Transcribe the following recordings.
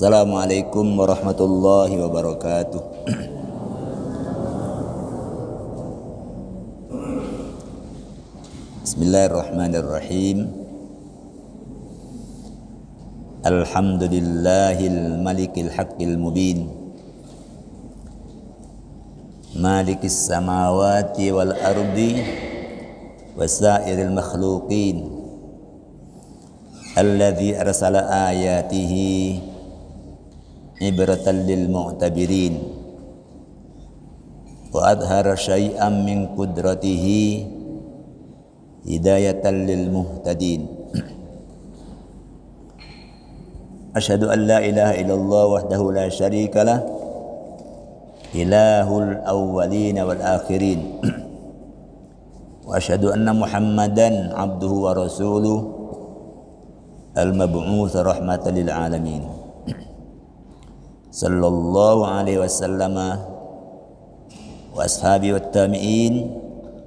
Assalamualaikum warahmatullahi wabarakatuh. Bismillahirrahmanirrahim. Alhamdulillahil malikil haqqil mubin, malikis samawati wal ardi wasairil makhluqin, alladzi arsala ayatihi ibratan lil mu'tabirin wa adhara syai'an min qudratihi hidayatan lil muhtadin. Asyhadu an la ilaha illallah wahdahu la syarika lah, ilahul awwalin wal akhirin, wa asyhadu anna Muhammadan abduhu wa rasuluh al-mab'uts rahmatan lil alamin. Sallallahu alaihi wasallam wa ashabi wat tabi'in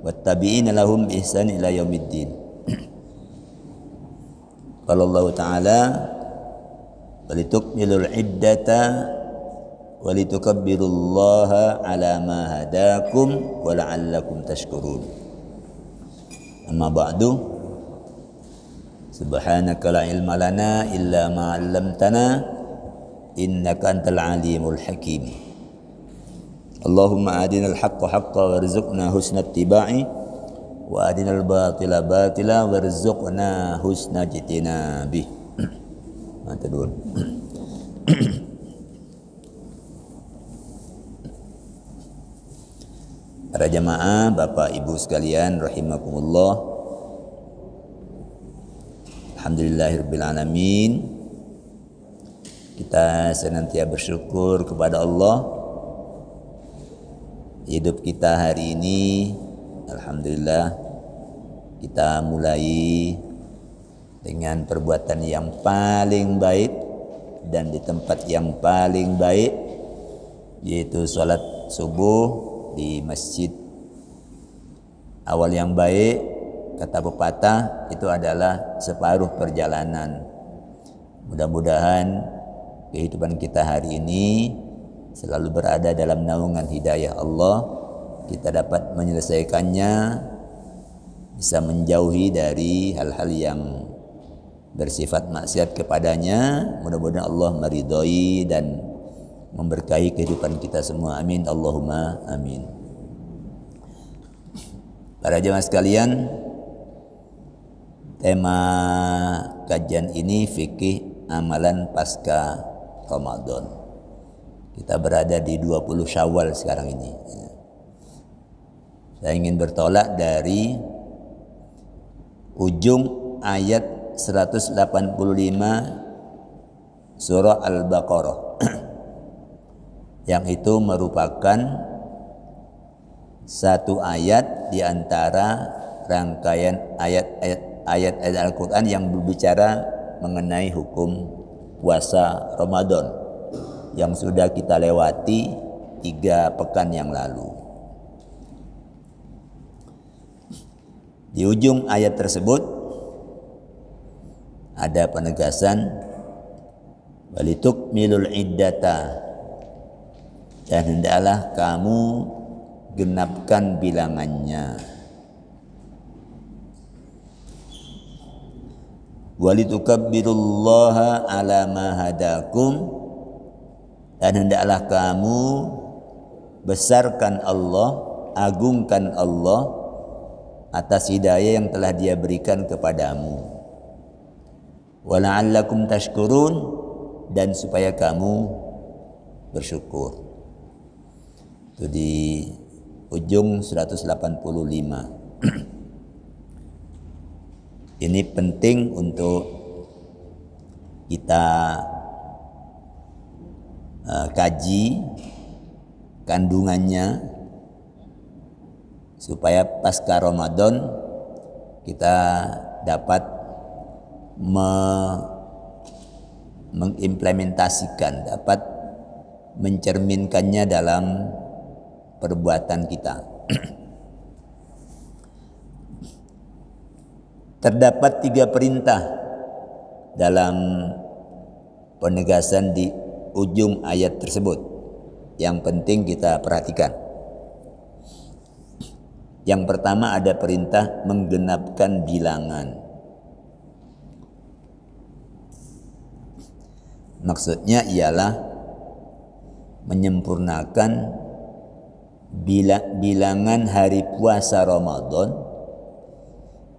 wat tabi'in lahum ihsan ila yaumiddin. Qala Allah Ta'ala walitukmilul iddata walitukabbirullaha ala ma hadakum wa la'allakum tashkurun. Amma ba'du, subhanaka la ilma lana illa ma 'allamtana innaka antal alimul hakim. Allahumma adinal haqqa haqqa warzuqna husna ittiba'i wa adinal batila batila warzuqna husna ijtinabih. Mantap. Para jamaah, Bapak Ibu sekalian rahimakumullah. Alhamdulillahirabbil alamin. Kita senantiasa bersyukur kepada Allah. Hidup kita hari ini, alhamdulillah, kita mulai dengan perbuatan yang paling baik dan di tempat yang paling baik, yaitu sholat subuh di masjid. Awal yang baik, kata pepatah, itu adalah separuh perjalanan. Mudah-mudahan kehidupan kita hari ini selalu berada dalam naungan hidayah Allah. Kita dapat menyelesaikannya, bisa menjauhi dari hal-hal yang bersifat maksiat kepadanya. Mudah-mudahan Allah meridhai dan memberkahi kehidupan kita semua. Amin Allahumma amin. Para jemaah sekalian, tema kajian ini fikih amalan pasca Ramadan. Kita berada di 20 Syawal sekarang ini. Saya ingin bertolak dari ujung ayat 185 surah Al-Baqarah yang itu merupakan satu ayat di antara rangkaian ayat-ayat Al-Quran yang berbicara mengenai hukum puasa Ramadan yang sudah kita lewati 3 pekan yang lalu. Di ujung ayat tersebut ada penegasan walitukmilul iddata, dan hendaklah kamu genapkan bilangannya. Walitukabbirullaha ala ma hadakum, dan hendaklah kamu besarkan Allah, agungkan Allah atas hidayah yang telah Dia berikan kepadamu. Wa la'allakum tashkurun, dan supaya kamu bersyukur. Itu di ujung 185. Ini penting untuk kita kaji kandungannya, supaya pasca Ramadan kita dapat mengimplementasikan, dapat mencerminkannya dalam perbuatan kita. Terdapat 3 perintah dalam penegasan di ujung ayat tersebut yang penting kita perhatikan. Yang pertama ada perintah menggenapkan bilangan. Maksudnya ialah menyempurnakan bilangan hari puasa Ramadan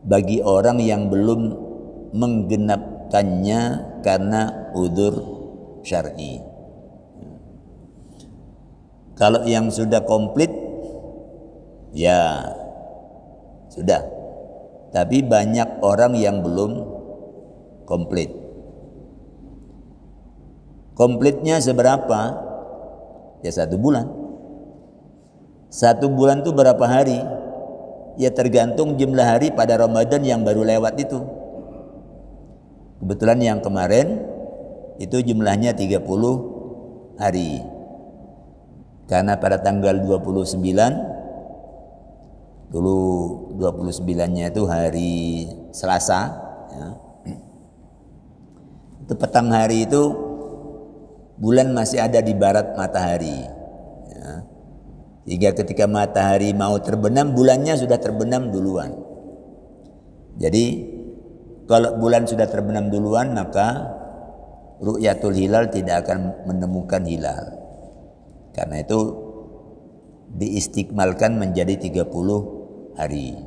bagi orang yang belum menggenapkannya karena udzur syar'i. Kalau yang sudah komplit ya sudah. Tapi banyak orang yang belum komplit. Komplitnya seberapa? Ya 1 bulan. 1 bulan itu berapa hari? Ya tergantung jumlah hari pada Ramadan yang baru lewat itu. Kebetulan yang kemarin itu jumlahnya 30 hari. Karena pada tanggal 29 dulu 29-nya itu hari Selasa ya. Itu petang hari itu bulan masih ada di barat matahari ya. Hingga ketika matahari mau terbenam, bulannya sudah terbenam duluan. Jadi kalau bulan sudah terbenam duluan, maka ru'yatul hilal tidak akan menemukan hilal. Karena itu diistikmalkan menjadi 30 hari.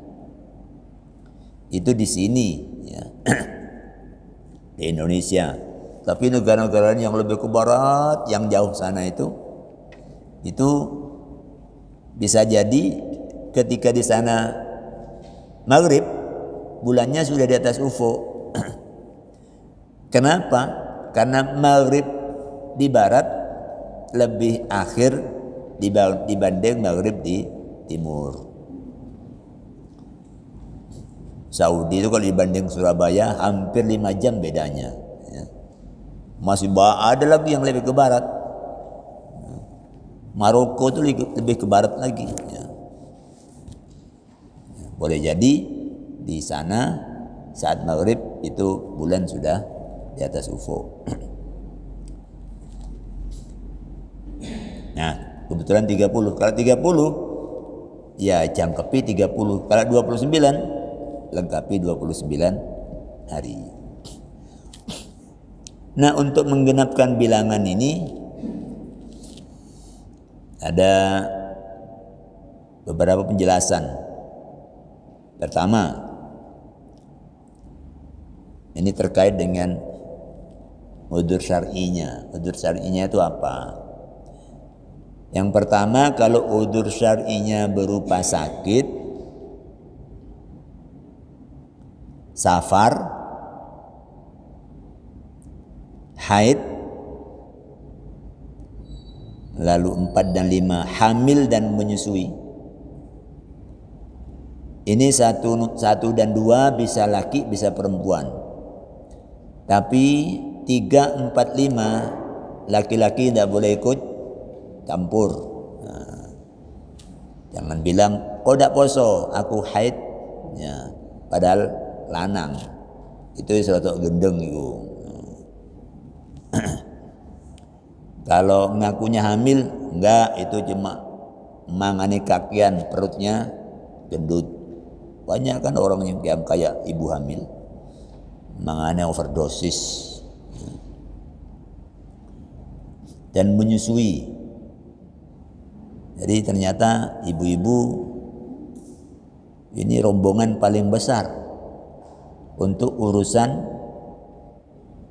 Itu di sini ya. Di Indonesia. Tapi negara-negara yang lebih ke barat, yang jauh sana itu bisa jadi ketika di sana maghrib bulannya sudah di atas UFO. Kenapa? Karena maghrib di barat lebih akhir dibanding maghrib di timur. Saudi itu kalau dibanding Surabaya hampir 5 jam bedanya. Masih ada lagi yang lebih ke barat. Maroko itu lebih ke barat lagi. Ya. Boleh jadi di sana saat maghrib itu bulan sudah di atas UFO. Nah, kebetulan 30. Kalau 30 ya jangkepi 30. Kalau 29 lengkapi 29 hari. Nah, untuk menggenapkan bilangan ini ada beberapa penjelasan. Pertama, ini terkait dengan udzur syar'inya. Udzur syar'inya itu apa? Yang pertama, kalau udzur syar'inya berupa sakit, safar, haid, lalu 4 dan 5 hamil dan menyusui. Ini 1 dan 2 bisa laki bisa perempuan. Tapi 3, 4, 5 laki-laki tidak boleh ikut campur. Nah, jangan bilang kau tidak poso, aku haid ya, padahal lanang. Itu suatu gendeng itu. Kalau ngakunya hamil, enggak, itu cuma mangane kakian, perutnya gendut. Banyak kan orang yang kayak ibu hamil, mangane overdosis dan menyusui. Jadi ternyata ibu-ibu ini rombongan paling besar untuk urusan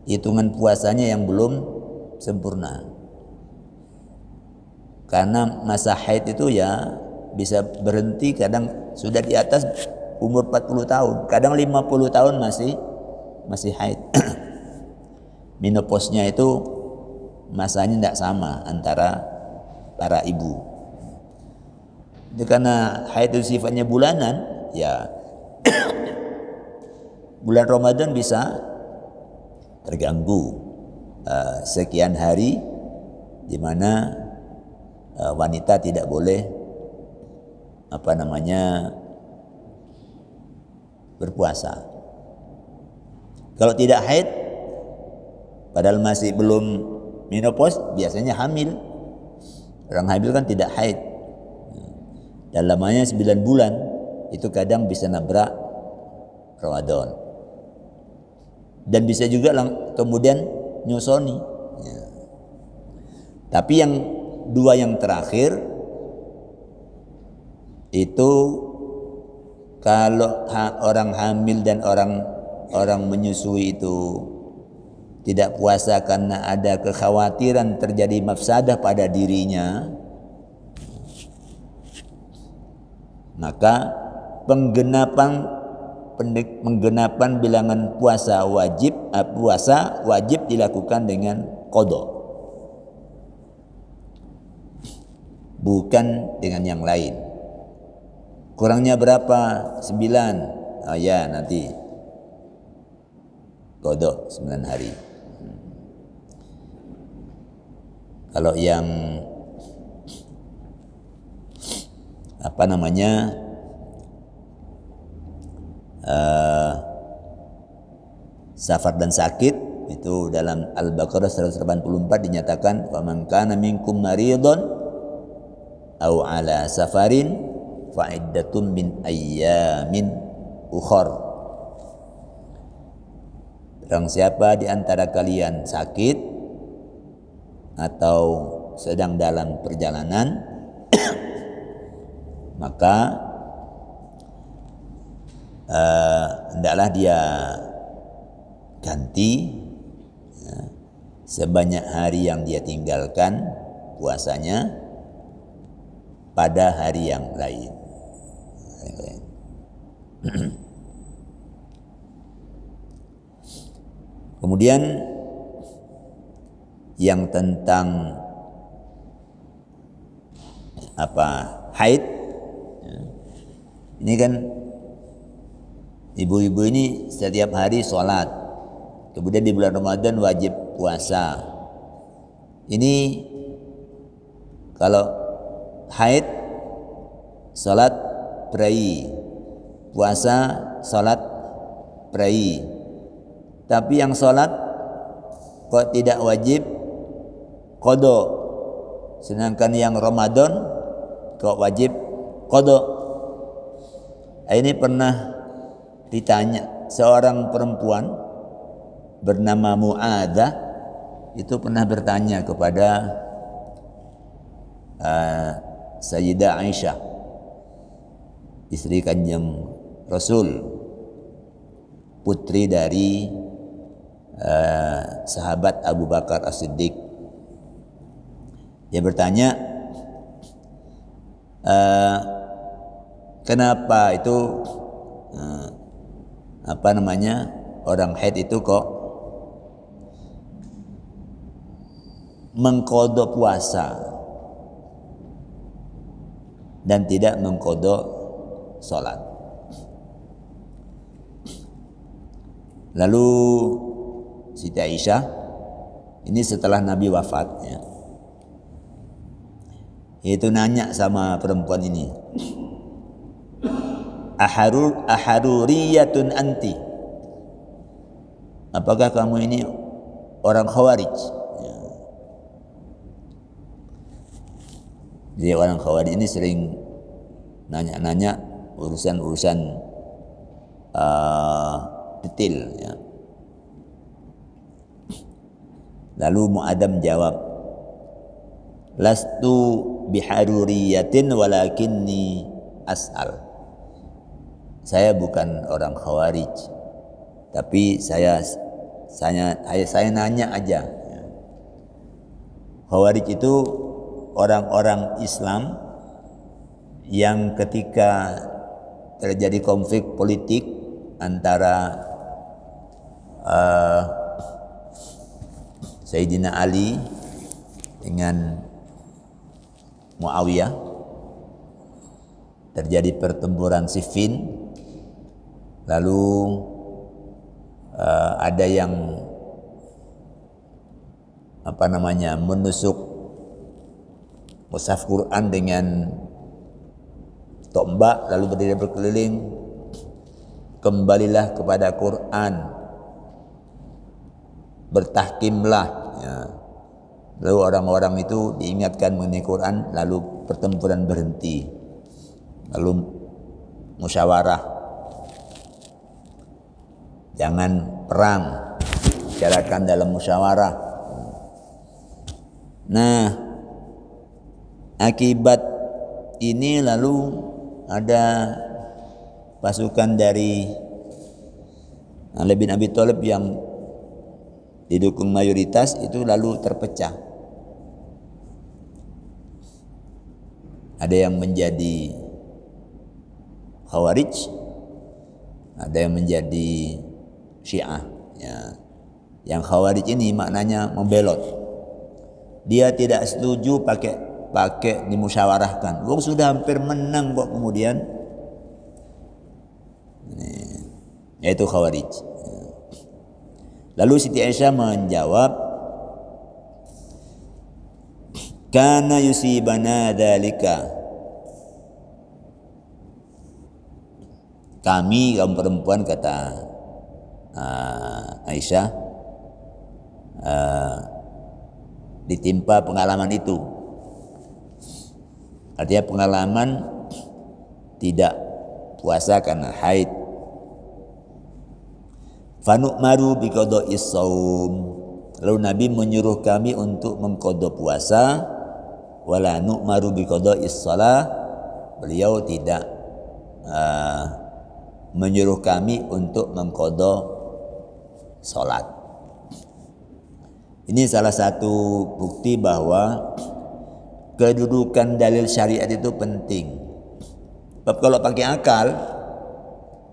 hitungan puasanya yang belum sempurna. Karena masa haid itu ya bisa berhenti, kadang sudah di atas umur 40 tahun, kadang 50 tahun masih haid. Menopausnya itu masanya tidak sama antara para ibu. Itu karena haid itu sifatnya bulanan, ya bulan Ramadan bisa terganggu sekian hari di mana wanita tidak boleh berpuasa. Kalau tidak haid padahal masih belum menopause biasanya hamil. Orang hamil kan tidak haid. Dalamnya 9 bulan itu kadang bisa nabrak Ramadan. Dan bisa juga kemudian nyusoni. Ya. Tapi yang 2 yang terakhir itu kalau orang hamil dan orang menyusui itu tidak puasa karena ada kekhawatiran terjadi mafsadah pada dirinya, maka penggenapan bilangan puasa wajib dilakukan dengan qada, bukan dengan yang lain. Kurangnya berapa? 9. Oh ya, nanti qada 9 hari. Kalau yang safar dan sakit itu dalam Al-Baqarah 184 dinyatakan faman kana minkum maridun aw ala safarin fa iddatun min ayyamin ukhar. Barang siapa di antara kalian sakit atau sedang dalam perjalanan maka hendaklah dia ganti sebanyak hari yang dia tinggalkan puasanya pada hari yang lain. Kemudian yang tentang haid, ini kan ibu-ibu ini setiap hari sholat, kemudian di bulan Ramadan wajib puasa. Ini kalau haid sholat prei, puasa sholat prei, tapi yang sholat kok tidak wajib qada, sedangkan yang Ramadan kok wajib qada. Ini pernah ditanya seorang perempuan bernama Mu'adzah, itu pernah bertanya kepada Sayyidah Aisyah, istri Kanjeng Rasul, putri dari sahabat Abu Bakar As-Siddiq. Dia bertanya, kenapa itu orang haid itu kok mengqadha puasa dan tidak mengqadha salat. Lalu Siti Aisyah ini setelah Nabi wafat ya, itu nanya sama perempuan ini, aharuriyatun anti, apakah kamu ini orang Khawarij? Ya. Jadi orang Khawarij ini sering nanya-nanya urusan-urusan detail ya. Lalu Mu'adam jawab, lastu biharuriyatin walakinni as'al. Saya bukan orang Khawarij, tapi saya nanya aja. Khawarij itu orang-orang Islam yang ketika terjadi konflik politik antara Sayyidina Ali dengan Muawiyah, terjadi pertempuran Siffin, lalu ada yang menusuk mushaf Quran dengan tombak lalu berdiri berkeliling, kembalilah kepada Quran, bertahkimlah ya. Lalu orang-orang itu diingatkan mengenai Quran, lalu pertempuran berhenti, lalu musyawarah, jangan perang, bicarakan dalam musyawarah. Nah, akibat ini lalu ada pasukan dari Ali bin Abi Thalib yang didukung mayoritas itu lalu terpecah. Ada yang menjadi Khawarij, ada yang menjadi Syiah. Ya. Yang Khawarij ini maknanya membelot. Dia tidak setuju pakai dimusyawarahkan. Wong sudah hampir menang kok kemudian. Yaitu Khawarij. Lalu Siti Aisyah menjawab, kana yusibana dzalika, kami kaum perempuan, kata Aisyah, ditimpa pengalaman itu. Artinya pengalaman tidak puasa karena haid. Fanu'maru biqada'is shaum, lalu Nabi menyuruh kami untuk mengqada puasa. Wala nu'maru biqada'is shalah, beliau tidak menyuruh kami untuk mengqada salat. Ini salah satu bukti bahwa kedudukan dalil syariat itu penting. Sebab kalau pakai akal,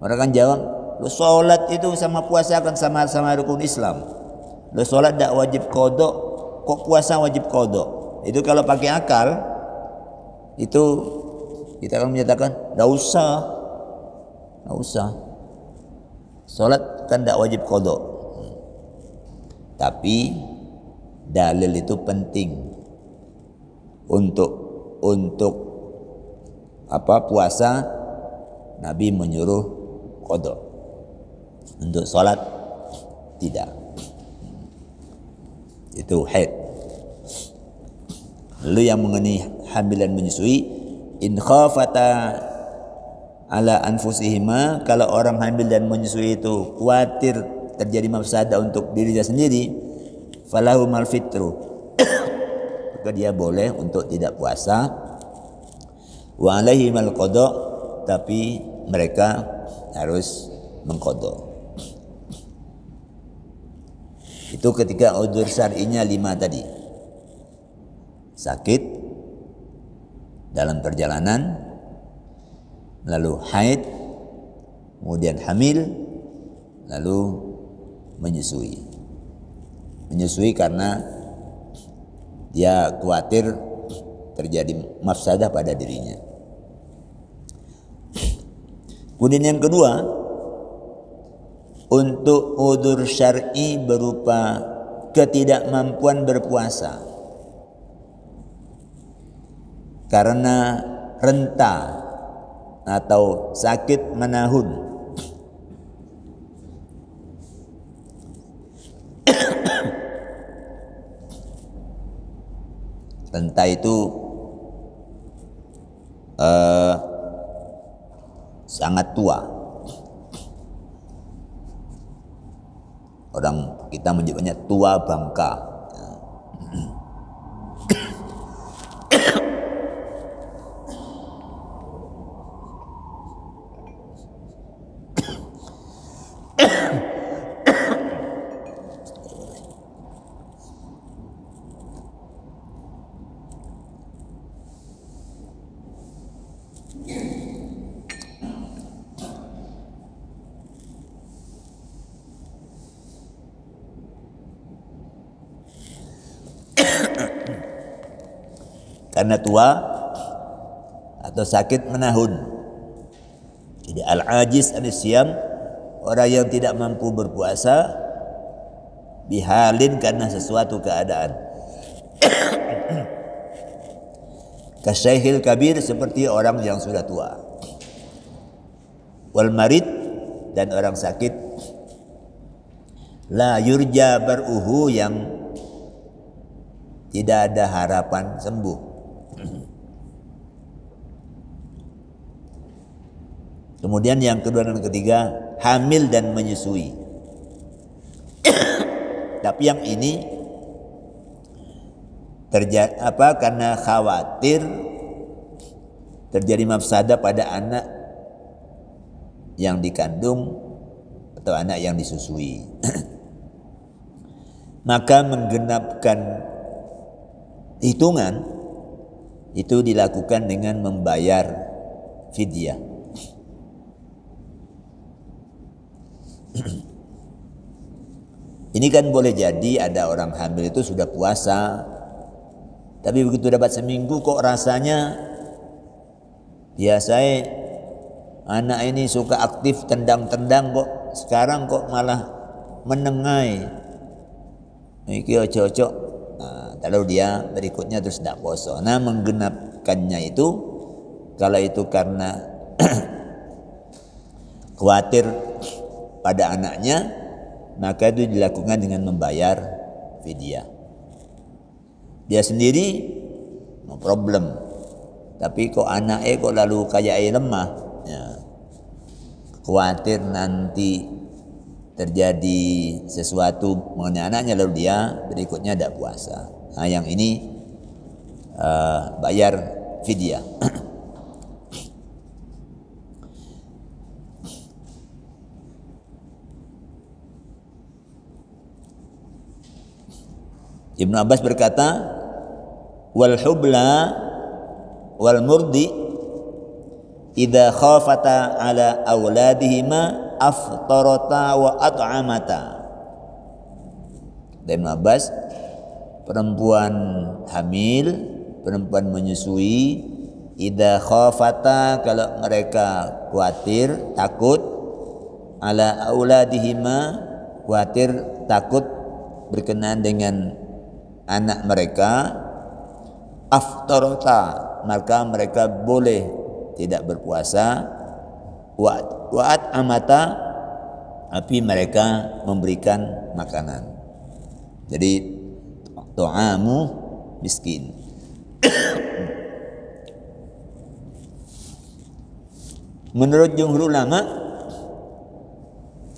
orang kan jawab, lo salat itu sama puasa kan sama-sama rukun Islam. Lo salat tidak wajib qada, kok puasa wajib qada? Itu kalau pakai akal, itu kita akan menyatakan tidak usah. Salat kan tidak wajib qada. Tapi dalil itu penting untuk puasa. Nabi menyuruh qada, untuk salat tidak. Itu haid. Lalu yang mengenai hamil dan menyusui, in khafata ala anfusihima, kalau orang hamil dan menyusui itu khawatir terjadi mafsadah untuk dirinya sendiri, falahumal fitru, maka dia boleh untuk tidak puasa. Wa alaihimal qada, tapi mereka harus mengqada. Itu ketika udzur syar'inya 5 tadi. Sakit dalam perjalanan, lalu haid, kemudian hamil, lalu menyusui. Menyusui karena dia khawatir terjadi mafsadah pada dirinya. Kemudian yang kedua, untuk udzur syar'i berupa ketidakmampuan berpuasa karena renta atau sakit menahun. Renta itu sangat tua. Orang kita menyebutnya tua bangka. Karena tua atau sakit menahun. Jadi al-ajiz an-siyam, orang yang tidak mampu berpuasa, bihalin, karena sesuatu keadaan. Kasyaikhil kabir, seperti orang yang sudah tua. Wal marid, dan orang sakit. La yurja bar'uhu, yang tidak ada harapan sembuh. Kemudian yang kedua dan ketiga, hamil dan menyusui. Tapi yang ini terjadi karena khawatir terjadi mafsadah pada anak yang dikandung atau anak yang disusui. Maka menggenapkan hitungan itu dilakukan dengan membayar fidyah. Ini kan boleh jadi ada orang hamil itu sudah puasa, tapi begitu dapat seminggu kok rasanya biasa anak ini suka aktif tendang-tendang kok sekarang kok malah menengai. Iki cocok. Nah, lalu dia berikutnya terus tidak puasa. Nah, menggenapkannya itu kalau itu karena khawatir pada anaknya, maka itu dilakukan dengan membayar fidyah. Dia sendiri no problem, tapi kok anaknya kok lalu kayak lemah, ya. Khawatir nanti terjadi sesuatu mengenai anaknya lalu dia berikutnya tidak puasa. Nah, yang ini bayar fidyah. Ibnu Abbas berkata, wal hubla wal murdi idza khafata ala auladihima aftarata wa at'amata. Ibnu Abbas, perempuan hamil, perempuan menyusui, idza khafata, kalau mereka khawatir, takut, ala auladihima, khawatir, takut berkenaan dengan anak mereka, aftarata, maka mereka boleh tidak berpuasa, wa'at amata, tapi mereka memberikan makanan. Jadi ta'amu miskin. Menurut jumhur ulama,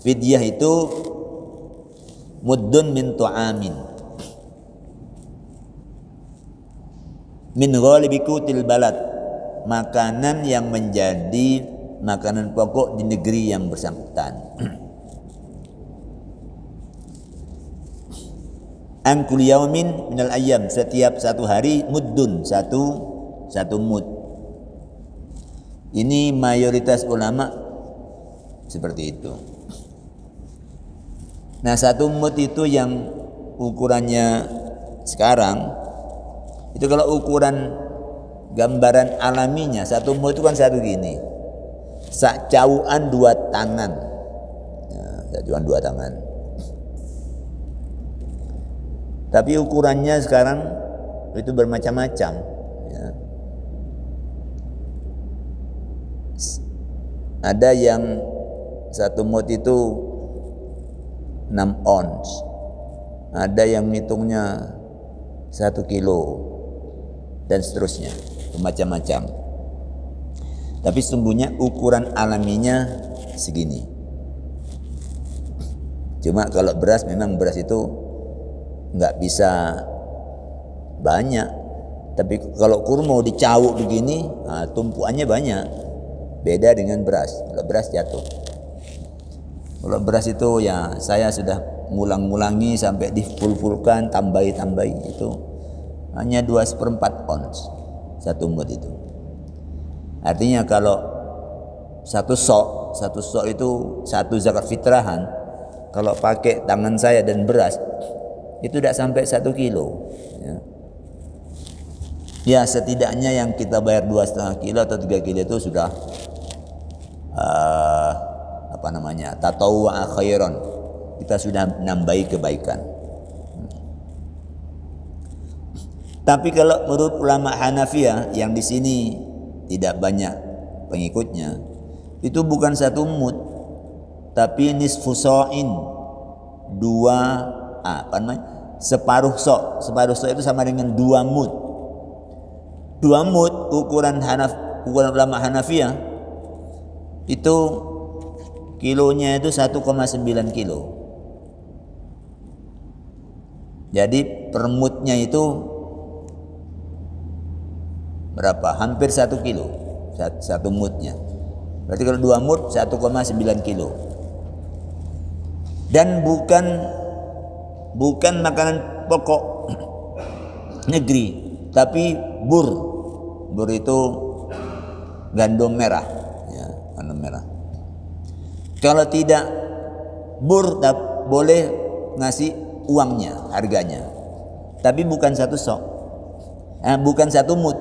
fidyah itu muddun min ta'amin min ghalibi qutil balad, makanan yang menjadi makanan pokok di negeri yang bersangkutan. An kulli yaumin minal ayyam, setiap satu hari muddun, satu mud. Ini mayoritas ulama seperti itu. Nah, satu mud itu yang ukurannya sekarang itu, kalau ukuran gambaran alaminya satu mud itu kan satu gini, sakjauhan 2 tangan, ya, sakjauhan 2 tangan. Tapi ukurannya sekarang itu bermacam-macam, ya. Ada yang satu mud itu 6 ons, ada yang ngitungnya 1 kilo, dan seterusnya, macam-macam. Tapi sesungguhnya ukuran alaminya segini. Cuma kalau beras, memang beras itu nggak bisa banyak. Tapi kalau kurma dicawuk begini, nah, tumpuannya banyak. Beda dengan beras. Kalau beras jatuh. Kalau beras itu ya saya sudah ngulang-ngulangi sampai diful-fulkan, tambahi itu. Hanya 2/4 ons satu mud itu. Artinya kalau satu sok itu satu zakat fitrahan, kalau pakai tangan saya dan beras itu tidak sampai 1 kilo, ya. Ya, setidaknya yang kita bayar 2,5 kilo atau 3 kilo itu sudah tatawwa khairan, kita sudah menambahi kebaikan. Tapi kalau menurut ulama Hanafiyah yang di sini tidak banyak pengikutnya, itu bukan 1 mud, tapi nisfu sa'in, separuh sok. Separuh sok itu sama dengan 2 mud. 2 mud ukuran ulama Hanafiyah itu kilonya itu 1,9 kilo. Jadi per mudnya itu berapa? Hampir 1 kilo. 1 mudnya. Berarti kalau 2 mud 1,9 kilo. Dan bukan makanan pokok negeri, tapi bur. Bur itu gandum merah, ya, gandum merah. Kalau tidak bur, boleh ngasih uangnya, harganya. Tapi bukan 1 sok, bukan 1 mud,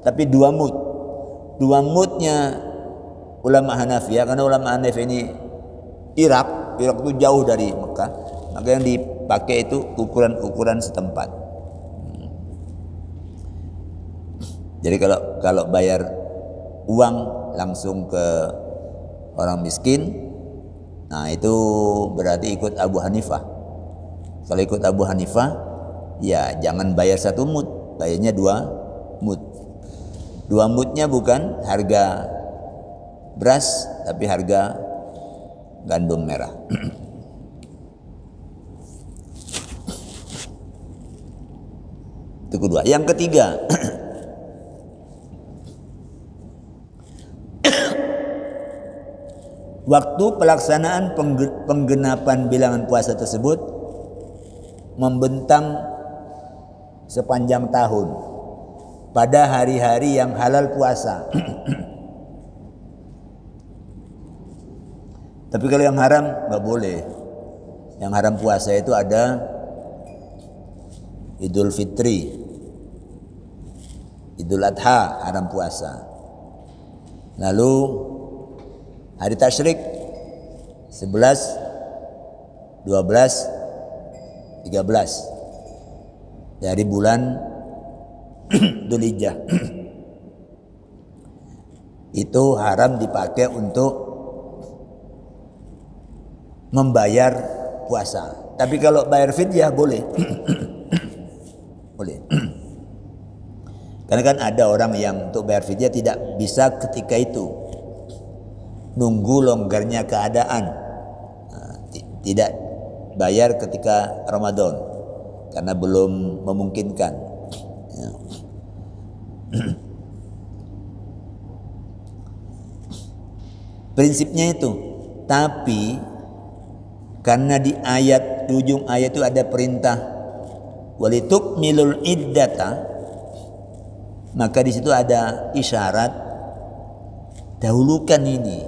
tapi 2 mud. 2 mudnya ulama Hanafiyah, karena ulama Hanafiyah ini Irak itu jauh dari Mekah, maka yang dipakai itu ukuran setempat. Jadi kalau bayar uang langsung ke orang miskin, nah itu berarti ikut Abu Hanifah. Kalau ikut Abu Hanifah, ya jangan bayar 1 mud, bayarnya 2 mud. 2 mudnya bukan harga beras, tapi harga gandum merah. Itu kedua. Yang ketiga, waktu pelaksanaan penggenapan bilangan puasa tersebut membentang sepanjang tahun pada hari-hari yang halal puasa. Tapi kalau yang haram nggak boleh. Yang haram puasa itu ada Idul Fitri, Idul Adha haram puasa. Lalu hari tasyrik 11, 12, 13 dari bulan Dzulhijjah. Itu haram dipakai untuk membayar puasa. Tapi kalau bayar fidyah boleh. Boleh. Karena kan ada orang yang untuk bayar fidyah tidak bisa ketika itu, nunggu longgarnya keadaan. Tidak bayar ketika Ramadan karena belum memungkinkan. Ya. Prinsipnya itu. Tapi karena di ujung ayat itu ada perintah walitukmilul iddata, maka di situ ada isyarat dahulukan ini,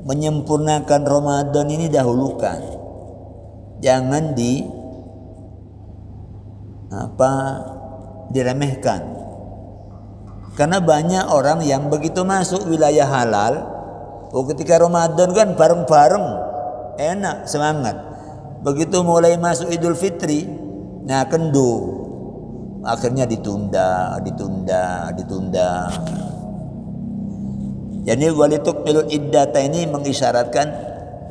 menyempurnakan Ramadan ini dahulukan, jangan diremehkan. Karena banyak orang yang begitu masuk wilayah halal, ketika Ramadan kan bareng-bareng enak, semangat. Begitu mulai masuk Idul Fitri, nah kendu, akhirnya ditunda. Jadi walitukmilul iddata ini mengisyaratkan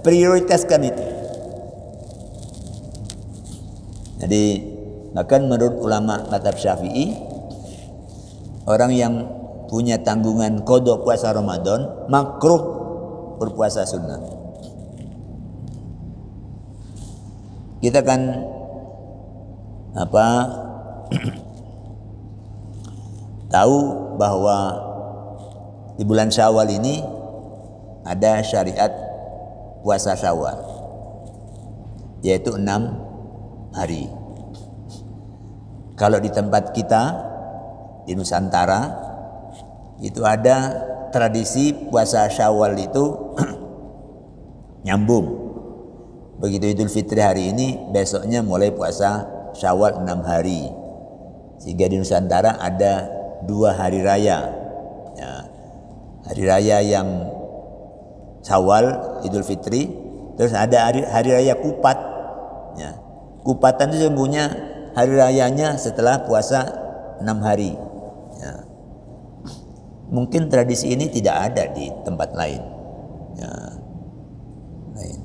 prioritaskan itu. Jadi bahkan menurut ulama mazhab Syafi'i, orang yang punya tanggungan qada puasa Ramadan makruh berpuasa sunnah. Kita kan tahu bahwa di bulan Syawal ini ada syariat puasa Syawal, yaitu 6 hari. Kalau di tempat kita di Nusantara itu ada tradisi puasa Syawal itu nyambung. Begitu Idul Fitri hari ini, besoknya mulai puasa Syawal 6 hari. Sehingga di Nusantara ada 2 hari raya. Ya, hari raya yang Syawal, Idul Fitri, terus ada hari raya Kupat. Ya, Kupatan itu sesungguhnya hari rayanya setelah puasa 6 hari. Ya. Mungkin tradisi ini tidak ada di tempat lain. Ya. Lain.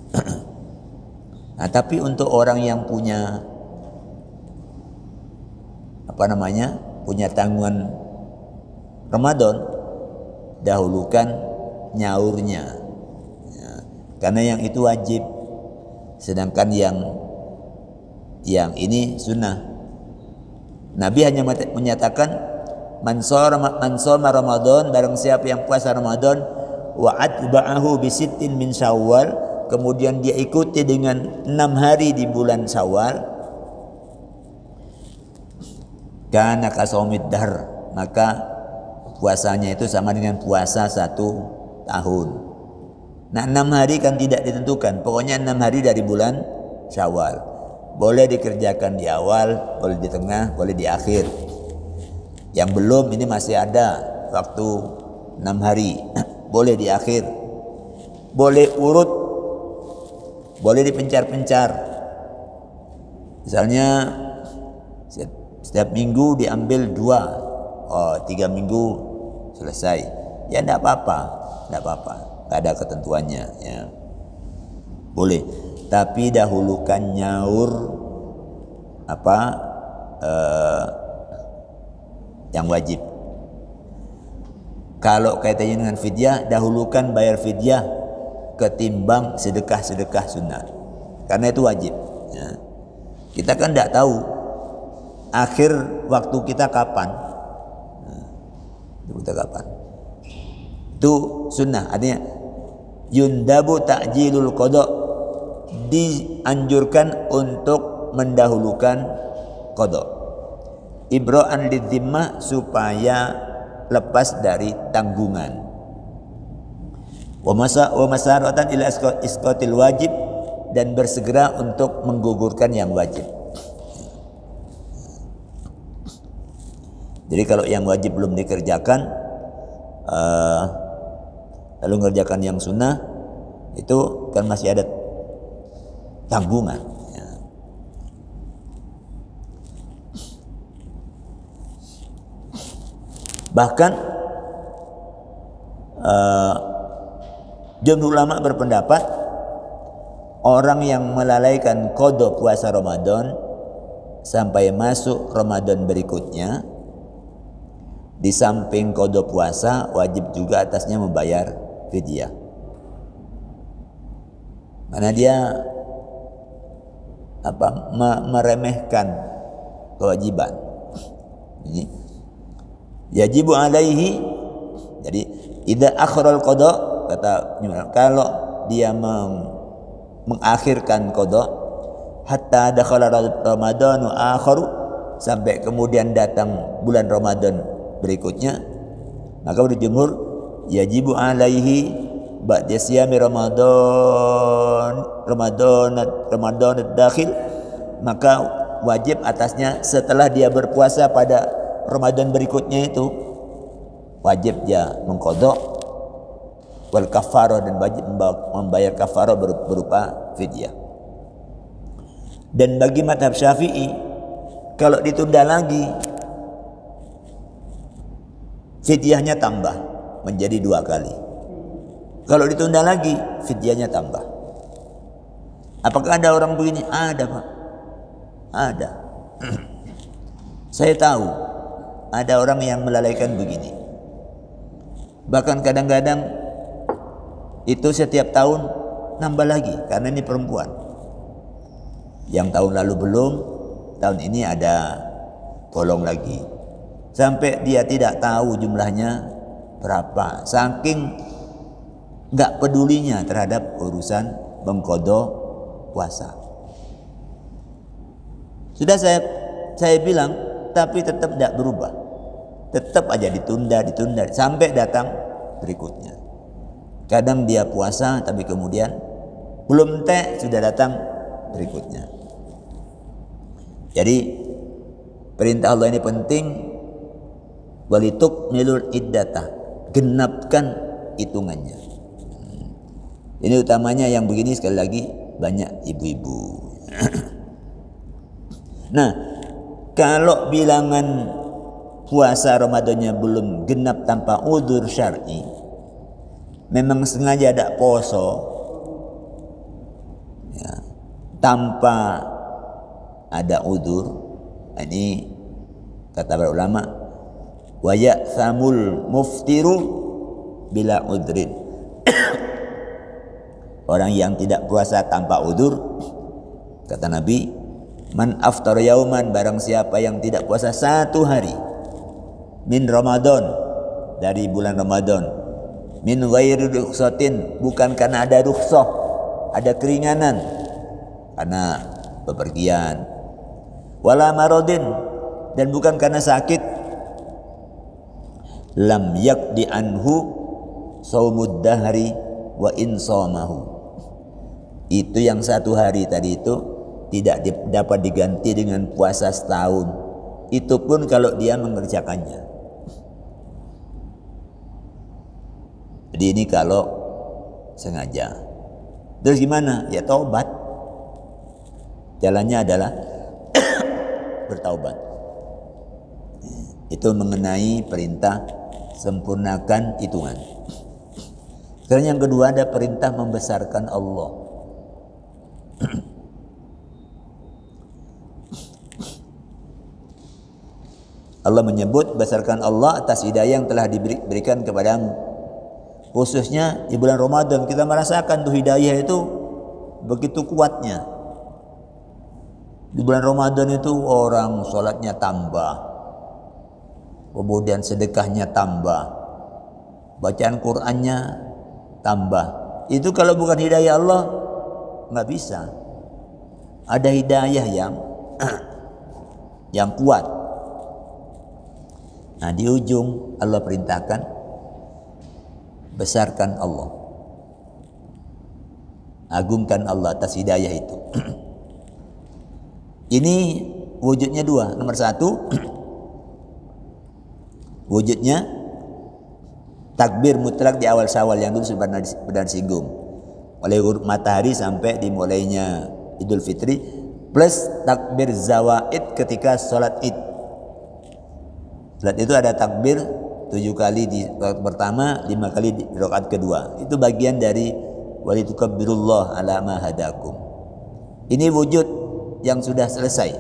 Nah, tapi untuk orang yang punya punya tanggungan Ramadan, dahulukan nyaurnya, ya, karena yang itu wajib, sedangkan yang ini sunnah. Nabi hanya menyatakan man shoma Ramadan, barang siapa yang puasa Ramadan wa atba'ahu bi sittin min Syawal, kemudian dia ikuti dengan 6 hari di bulan Syawal, kana kasaumid dahr, maka puasanya itu sama dengan puasa 1 tahun. Nah, 6 hari kan tidak ditentukan, pokoknya 6 hari dari bulan Syawal. Boleh dikerjakan di awal, boleh di tengah, boleh di akhir. Yang belum ini masih ada waktu 6 hari, boleh di akhir. Boleh urut, boleh dipencar-pencar. Misalnya setiap minggu diambil 2, 3 minggu selesai. Ya tidak apa-apa, tidak ada ketentuannya, ya. Boleh, tapi dahulukan nyaur yang wajib. Kalau kaitannya dengan fidyah, dahulukan bayar fidyah ketimbang sedekah sunat, karena itu wajib, ya. Kita kan tidak tahu akhir waktu kita kapan. Itu sunnah, artinya yundabu ta'jilul qada, dianjurkan untuk mendahulukan qada. Ibra'an lidzimmah, supaya lepas dari tanggungan. Wa masaratan ila isqatil wajib, dan bersegera untuk menggugurkan yang wajib. Jadi kalau yang wajib belum dikerjakan, lalu mengerjakan yang sunnah, itu kan masih ada tanggungan, ya. Bahkan jumhur ulama berpendapat orang yang melalaikan qada puasa Ramadan sampai masuk Ramadan berikutnya, di samping qada puasa, wajib juga atasnya membayar fidyah. Karena dia meremehkan kewajiban. Ini yajibu alaihi. Jadi idza akhral qada, kata kalau dia mengakhirkan qada hatta dakhala ramadanu akharu, sampai kemudian datang bulan Ramadan berikutnya, maka menurut jumhur yajibu alaihi ba'da siyami Ramadan dakhil, maka wajib atasnya setelah dia berpuasa pada Ramadan berikutnya, itu wajib dia mengqadha wal kafarah, dan wajib membayar kafarah berupa fidyah. Dan bagi mazhab Syafi'i, kalau ditunda lagi, fidyahnya tambah menjadi 2 kali. Kalau ditunda lagi, fidyahnya tambah. Apakah ada orang begini? Ada, Pak. Ada. Saya tahu ada orang yang melalaikan begini. Bahkan kadang-kadang itu setiap tahun nambah lagi, karena ini perempuan. Yang tahun lalu belum, tahun ini ada bolong lagi. Sampai dia tidak tahu jumlahnya berapa. Saking enggak pedulinya terhadap urusan mengqadha puasa. Sudah saya bilang, tapi tetap tidak berubah. Tetap aja ditunda sampai datang berikutnya. Kadang dia puasa, tapi kemudian belum sudah datang berikutnya. Jadi perintah Allah ini penting. Walitukmilul iddata, genapkan hitungannya. Ini utamanya yang begini, sekali lagi banyak ibu-ibu. Nah, kalau bilangan puasa Ramadannya belum genap tanpa udzur syar'i, memang sengaja ada poso, ya, tanpa ada udzur, ini Kata para ulama, wa ya'thamul muftiru bila udrin. Orang yang tidak puasa tanpa udur, kata Nabi, man aftar yauman, barang siapa yang tidak puasa satu hari, min Ramadan, dari bulan Ramadan, min ghairi rukhsatin, bukan karena ada rukhsah, ada keringanan, karena bepergian, wala maradin, dan bukan karena sakit, lam yakdi anhu saumud dahri wa insamahu. Itu yang satu hari tadi itu tidak dapat diganti dengan puasa setahun. Itu pun kalau dia mengerjakannya. Jadi ini kalau sengaja. Terus gimana? Ya taubat. Jalannya adalah bertaubat. Itu mengenai perintah sempurnakan hitungan. Sekarang yang kedua ada perintah membesarkan Allah. Allah menyebut besarkan Allah atas hidayah yang telah diberikan kepadamu. Khususnya di bulan Ramadan kita merasakan tuh hidayah itu begitu kuatnya. Di bulan Ramadan itu orang sholatnya tambah, kemudian sedekahnya tambah, bacaan Qur'annya tambah. Itu kalau bukan hidayah Allah nggak bisa. Ada hidayah yang kuat. Nah, di ujung Allah perintahkan besarkan Allah, agungkan Allah atas hidayah itu. Ini wujudnya dua. Nomor satu, wujudnya takbir mutlak di awal Syawal yang dulu sudah pernah disinggung, mulai ghurub matahari sampai dimulainya Idul Fitri, plus takbir zawaid ketika sholat Id. Sholat itu ada takbir 7 kali di rakaat pertama, 5 kali di rakaat kedua. Itu bagian dari walitukabbirullah ala ma hadakum. Ini wujud yang sudah selesai.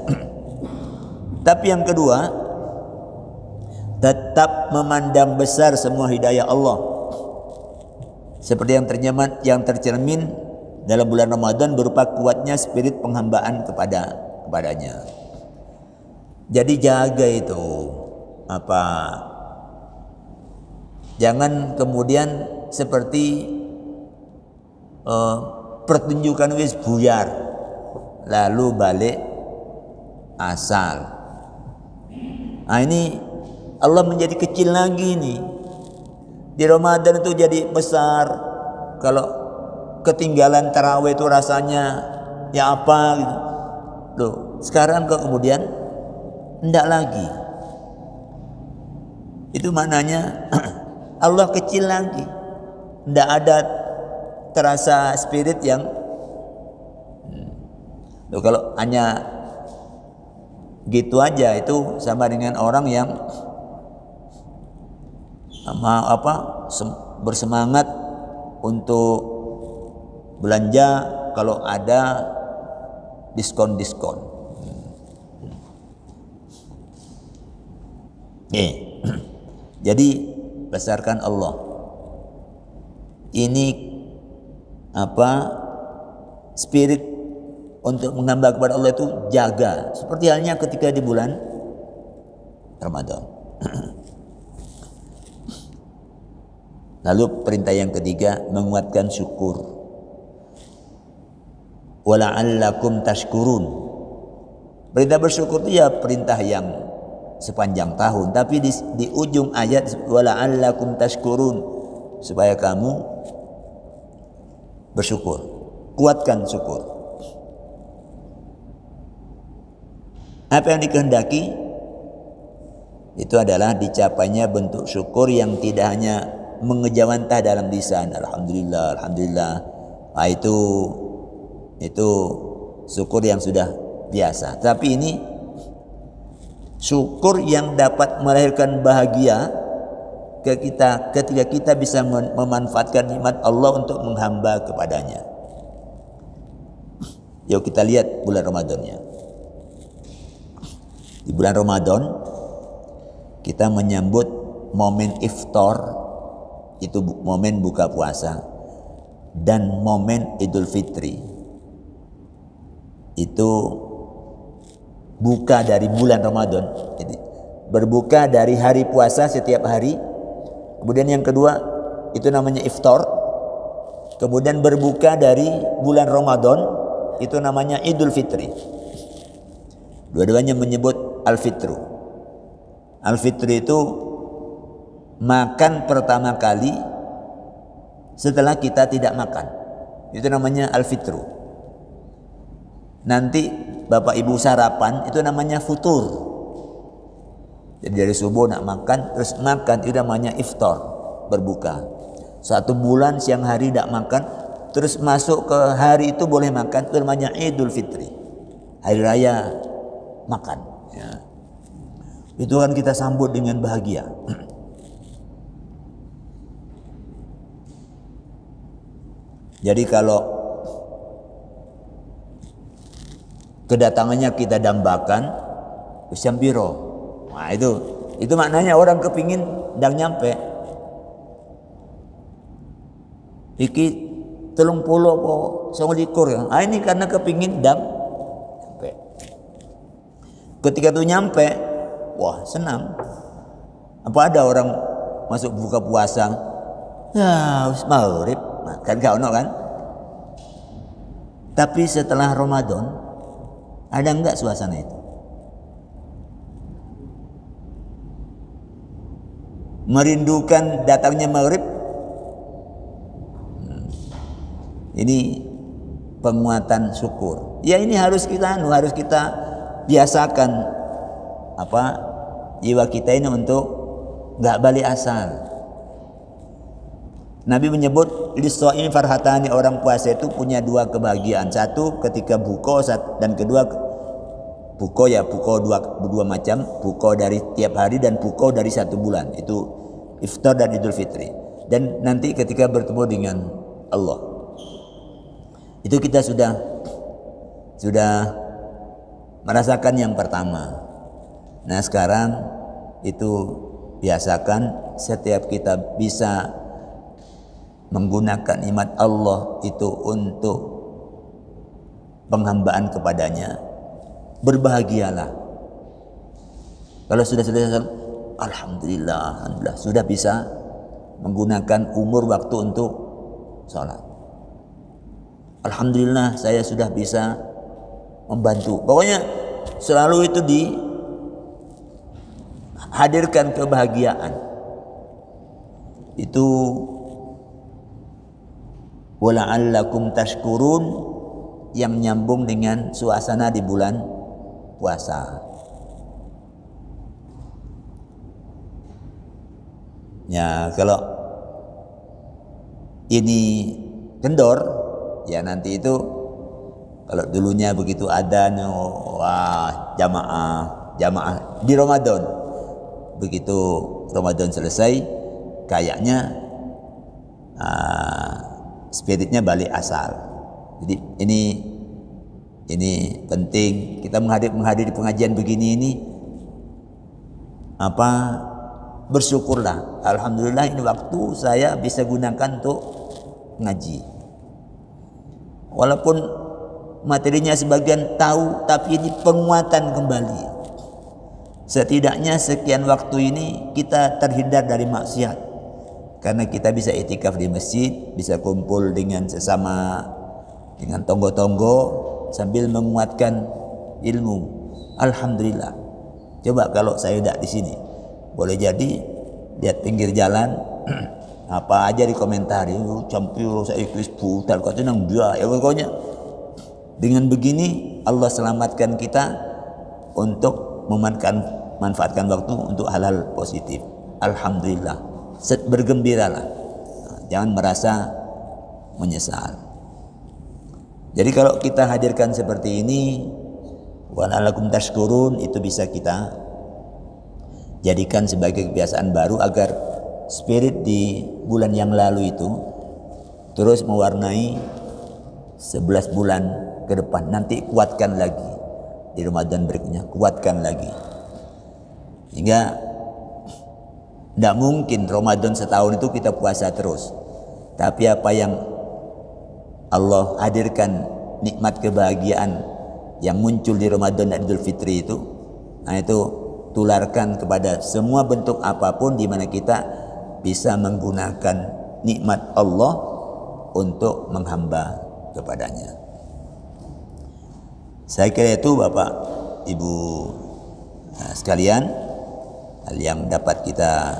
Tapi yang kedua, tetap memandang besar semua hidayah Allah. Seperti yang tercermin dalam bulan Ramadan berupa kuatnya spirit penghambaan kepadanya. Jadi jaga itu jangan kemudian seperti pertunjukan wis buyar lalu balik asal. Nah, ini Allah menjadi kecil lagi nih. Di Ramadan itu jadi besar. Kalau ketinggalan tarawih itu rasanya ya apa gitu. Loh, sekarang kemudian enggak lagi. Itu maknanya Allah kecil lagi. Enggak ada terasa spirit yang loh, kalau hanya gitu aja itu sama dengan orang yang bersemangat untuk belanja kalau ada diskon-diskon. Jadi besarkan Allah. Ini spirit untuk menghamba kepada Allah itu jaga. Seperti halnya ketika di bulan Ramadan. Lalu perintah yang ketiga, menguatkan syukur. Wala'allakum tashkurun. Perintah bersyukur itu ya perintah yang sepanjang tahun, tapi di ujung ayat wala'allakum tashkurun, supaya kamu bersyukur. Kuatkan syukur. Apa yang dikehendaki itu adalah dicapainya bentuk syukur yang tidak hanya mengejawantah dalam lisan alhamdulillah alhamdulillah. Nah, itu syukur yang sudah biasa. Tapi ini syukur yang dapat melahirkan bahagia ke kita ketika kita bisa memanfaatkan nikmat Allah untuk menghamba kepadanya. Yuk kita lihat bulan Ramadannya. Di bulan Ramadan kita menyambut momen iftar, itu momen buka puasa, dan momen Idul Fitri itu buka dari bulan Ramadan. Jadi berbuka dari hari puasa setiap hari. Kemudian yang kedua itu namanya iftar. Kemudian berbuka dari bulan Ramadan itu namanya Idul Fitri. Dua-duanya menyebut al-fitru. Al-fitri itu makan pertama kali setelah kita tidak makan. Itu namanya al-fitru. Nanti Bapak Ibu sarapan itu namanya futur. Jadi dari subuh nak makan, terus makan itu namanya iftar, berbuka. 1 bulan siang hari tidak makan, terus masuk ke hari itu boleh makan, itu namanya Idul Fitri, hari raya makan. Ya. Itu kan kita sambut dengan bahagia. Jadi kalau kedatangannya kita dambakan, usyambiro. Nah itu maknanya orang kepingin dan nyampe. Iki 30 po 29 ya. Ini karena kepingin nyampe. Ketika itu nyampe, wah senang. Apa ada orang masuk buka puasa, ya maghrib, kan gak ono kan? Tapi setelah Ramadan ada enggak suasana itu? Merindukan datangnya maghrib. Ini penguatan syukur. Ya ini harus kita biasakan jiwa kita ini untuk enggak balik asal. Nabi menyebut lis-shaimi farhatani, orang puasa itu punya 2 kebahagiaan. Satu ketika buka, dan kedua buka dua macam, buka dari tiap hari dan buka dari 1 bulan. Itu iftar dan Idul Fitri. Dan nanti ketika bertemu dengan Allah, itu kita sudah merasakan yang pertama. Nah sekarang itu biasakan setiap kita bisa menggunakan nikmat Allah itu untuk penghambaan kepadanya, berbahagialah. Kalau sudah alhamdulillah sudah bisa menggunakan umur waktu untuk sholat. Alhamdulillah saya sudah bisa membantu. Pokoknya selalu itu dihadirkan kebahagiaan. Itu wala'allakum tashkurun, yang nyambung dengan suasana di bulan puasa. Ya kalau ini kendor, ya nanti itu kalau dulunya begitu adzan, wah jamaah di Ramadan. Begitu Ramadan selesai, kayaknya spiritnya balik asal. Jadi ini penting kita menghadiri pengajian begini ini bersyukurlah. Alhamdulillah ini waktu saya bisa gunakan untuk ngaji. Walaupun materinya sebagian tahu, tapi ini penguatan kembali. Setidaknya sekian waktu ini kita terhindar dari maksiat, karena kita bisa itikaf di masjid, bisa kumpul dengan sesama, dengan tonggo-tonggo sambil menguatkan ilmu. Alhamdulillah. Coba kalau saya tidak di sini, boleh jadi lihat pinggir jalan apa aja dikomentari, campur saya ikut putar kau tenang dia ya. Pokoknya dengan begini Allah selamatkan kita untuk memanfaatkan waktu untuk hal-hal positif. Alhamdulillah, bergembiralah, jangan merasa menyesal. Jadi kalau kita hadirkan seperti ini, wala'allakum tashkurun, itu bisa kita jadikan sebagai kebiasaan baru agar spirit di bulan yang lalu itu terus mewarnai 11 bulan ke depan. Nanti kuatkan lagi di Ramadan berikutnya, kuatkan lagi, hingga Tidak mungkin Ramadan setahun itu kita puasa terus. Tapi apa yang Allah hadirkan, nikmat kebahagiaan yang muncul di Ramadan dan Idul Fitri itu, nah itu tularkan kepada semua bentuk apapun di mana kita bisa menggunakan nikmat Allah untuk menghamba kepadanya. Saya kira itu Bapak Ibu sekalian, hal yang dapat kita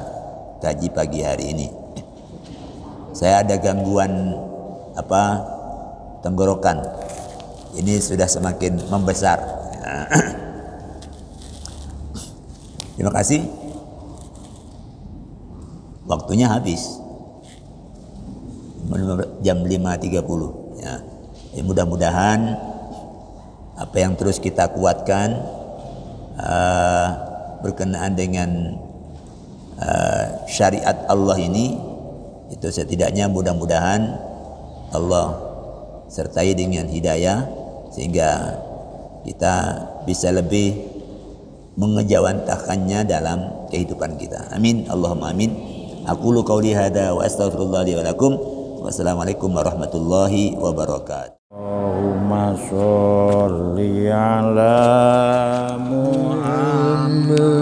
kaji pagi hari ini. Saya ada gangguan tenggorokan. Ini sudah semakin membesar. Terima kasih. Waktunya habis. Jam 5.30 ya. Mudah-mudahan apa yang terus kita kuatkan berkenaan dengan syariat Allah ini, itu setidaknya mudah-mudahan Allah sertai dengan hidayah sehingga kita bisa lebih mengejawantahkannya dalam kehidupan kita. Amin. Allahumma amin. Aqulu qauli hadza wa astaghfirullah li wa lakum. Wassalamualaikum warahmatullahi wabarakatuh. Allahumma sholli ala Muhammad.